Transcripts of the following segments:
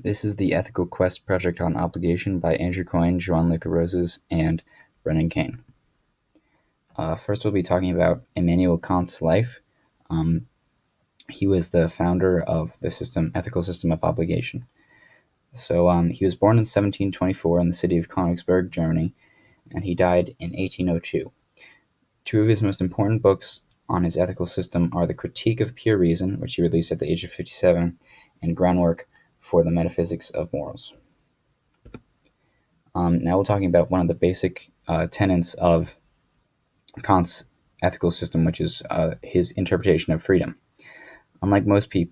This is the Ethical Quest project on obligation by Andrew Coyne, Joan-Luc Roses, and Brennan Kane. First, we'll be talking about Immanuel Kant's life. He was the founder of the ethical system of obligation. So he was born in 1724 in the city of Königsberg, Germany, and he died in 1802. Two of his most important books on his ethical system are The Critique of Pure Reason, which he released at the age of 57, and Groundwork for the Metaphysics of Morals. Now we're talking about one of the basic tenets of Kant's ethical system, which is his interpretation of freedom. Unlike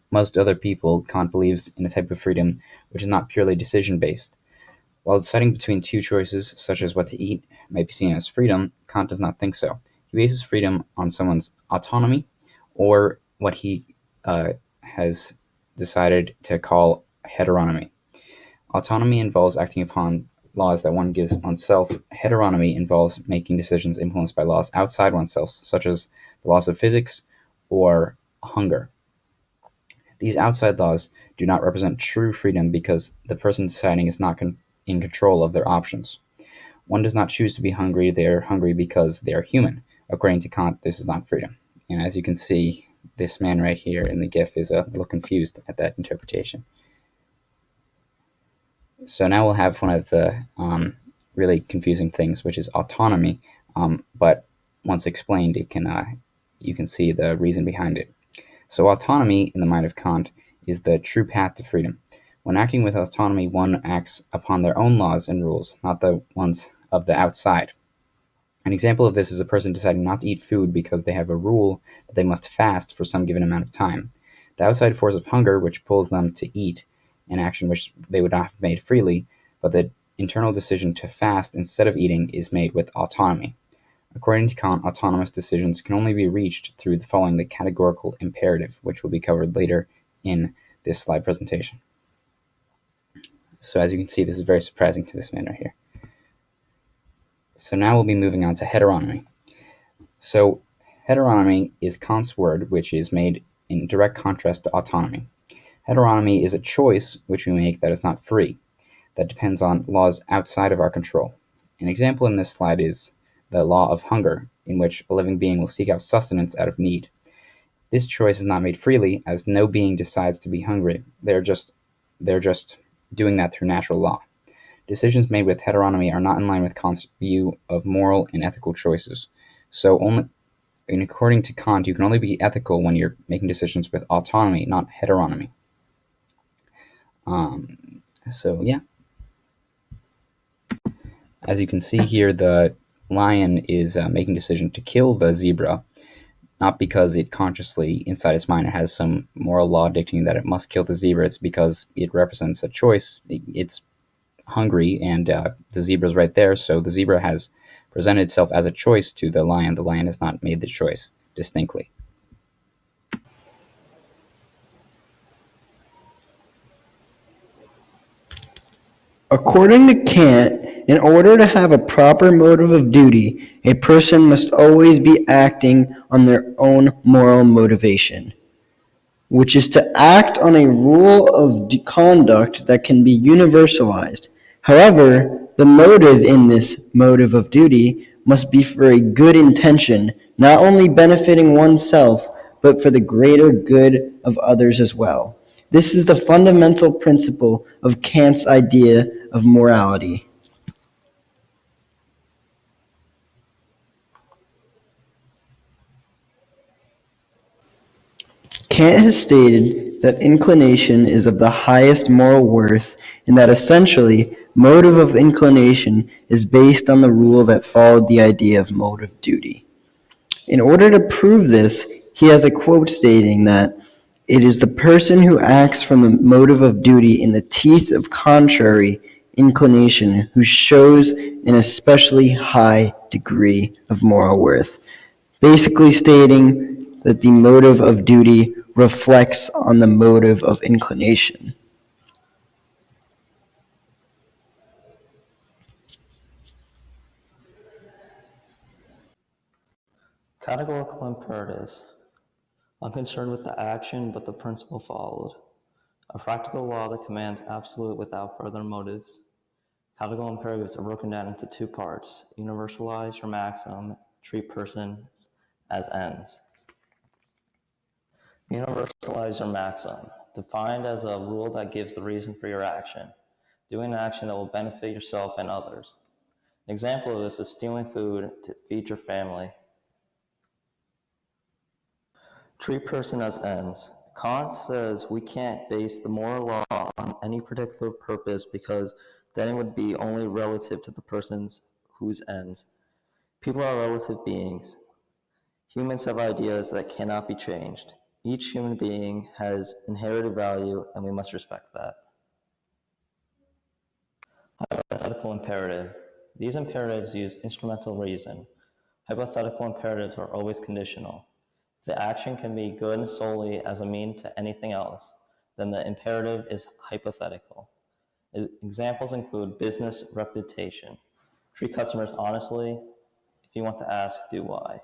most other people, Kant believes in a type of freedom which is not purely decision-based. While deciding between two choices, such as what to eat, might be seen as freedom, Kant does not think so. He bases freedom on someone's autonomy, or what he has decided to call heteronomy. Autonomy involves acting upon laws that one gives oneself. Heteronomy involves making decisions influenced by laws outside oneself, such as the laws of physics or hunger. These outside laws do not represent true freedom because the person deciding is not in control of their options. One does not choose to be hungry, they are hungry because they are human. According to Kant, this is not freedom. And as you can see, this man right here in the GIF is a little confused at that interpretation. So now we'll have one of the really confusing things, which is autonomy. But once explained, you can see the reason behind it. So autonomy, in the mind of Kant, is the true path to freedom. When acting with autonomy, one acts upon their own laws and rules, not the ones of the outside. An example of this is a person deciding not to eat food because they have a rule that they must fast for some given amount of time. The outside force of hunger, which pulls them to eat, an action which they would not have made freely, but the internal decision to fast instead of eating is made with autonomy. According to Kant, autonomous decisions can only be reached through following the categorical imperative, which will be covered later in this slide presentation. So as you can see, this is very surprising to this man right here. So now we'll be moving on to heteronomy. So heteronomy is Kant's word, which is made in direct contrast to autonomy. Heteronomy is a choice which we make that is not free, that depends on laws outside of our control. An example in this slide is the law of hunger, in which a living being will seek out sustenance out of need. This choice is not made freely, as no being decides to be hungry. They're just doing that through natural law. Decisions made with heteronomy are not in line with Kant's view of moral and ethical choices. According to Kant, you can only be ethical when you're making decisions with autonomy, not heteronomy. So yeah. As you can see here, the lion is making a decision to kill the zebra, not because it consciously, inside its mind, it has some moral law dictating that it must kill the zebra. It's because it represents a choice. It's hungry, and the zebra's right there, so the zebra has presented itself as a choice to the lion. The lion has not made the choice distinctly. According to Kant, in order to have a proper motive of duty, a person must always be acting on their own moral motivation, which is to act on a rule of conduct that can be universalized. However, the motive in this motive of duty must be for a good intention, not only benefiting oneself, but for the greater good of others as well. This is the fundamental principle of Kant's idea of morality. Kant has stated that inclination is of the highest moral worth, and that essentially, motive of inclination is based on the rule that followed the idea of motive duty. In order to prove this, he has a quote stating that it is the person who acts from the motive of duty in the teeth of contrary inclination who shows an especially high degree of moral worth, basically stating that the motive of duty reflects on the motive of inclination. Categorical imperatives. I'm concerned with the action, but the principle followed. A practical law that commands absolute without further motives. Categorical imperatives are broken down into two parts: universalize your maxim, treat persons as ends. Universalize your maxim, defined as a rule that gives the reason for your action, doing an action that will benefit yourself and others. An example of this is stealing food to feed your family. Treat person as ends. Kant says we can't base the moral law on any particular purpose because then it would be only relative to the persons whose ends. People are relative beings. Humans have ideas that cannot be changed. Each human being has inherited value, and we must respect that. Hypothetical imperative. These imperatives use instrumental reason. Hypothetical imperatives are always conditional. If the action can be good solely as a mean to anything else, then the imperative is hypothetical. Examples include business reputation. Treat customers honestly. If you want to ask, do why.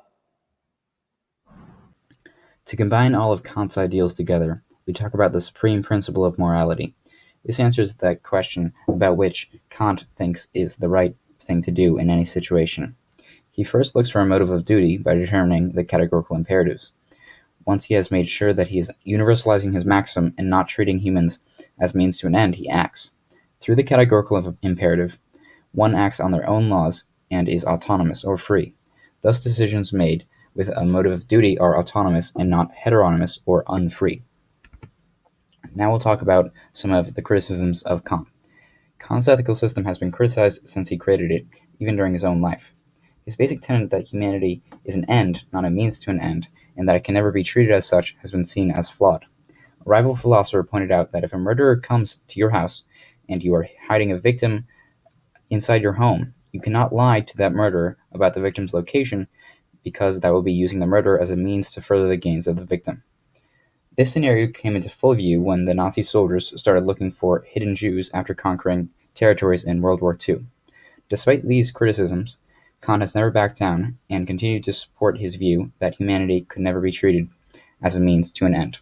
To combine all of Kant's ideals together, we talk about the supreme principle of morality. This answers that question about which Kant thinks is the right thing to do in any situation. He first looks for a motive of duty by determining the categorical imperatives. Once he has made sure that he is universalizing his maxim and not treating humans as means to an end, he acts. Through the categorical imperative, one acts on their own laws and is autonomous or free. Thus decisions made with a motive of duty are autonomous and not heteronymous or unfree. Now we'll talk about some of the criticisms of Kant. Kant's ethical system has been criticized since he created it, even during his own life. His basic tenet that humanity is an end, not a means to an end, and that it can never be treated as such has been seen as flawed. A rival philosopher pointed out that if a murderer comes to your house and you are hiding a victim inside your home, you cannot lie to that murderer about the victim's location because that will be using the murderer as a means to further the gains of the victim. This scenario came into full view when the Nazi soldiers started looking for hidden Jews after conquering territories in World War II. Despite these criticisms, Kant has never backed down and continued to support his view that humanity could never be treated as a means to an end.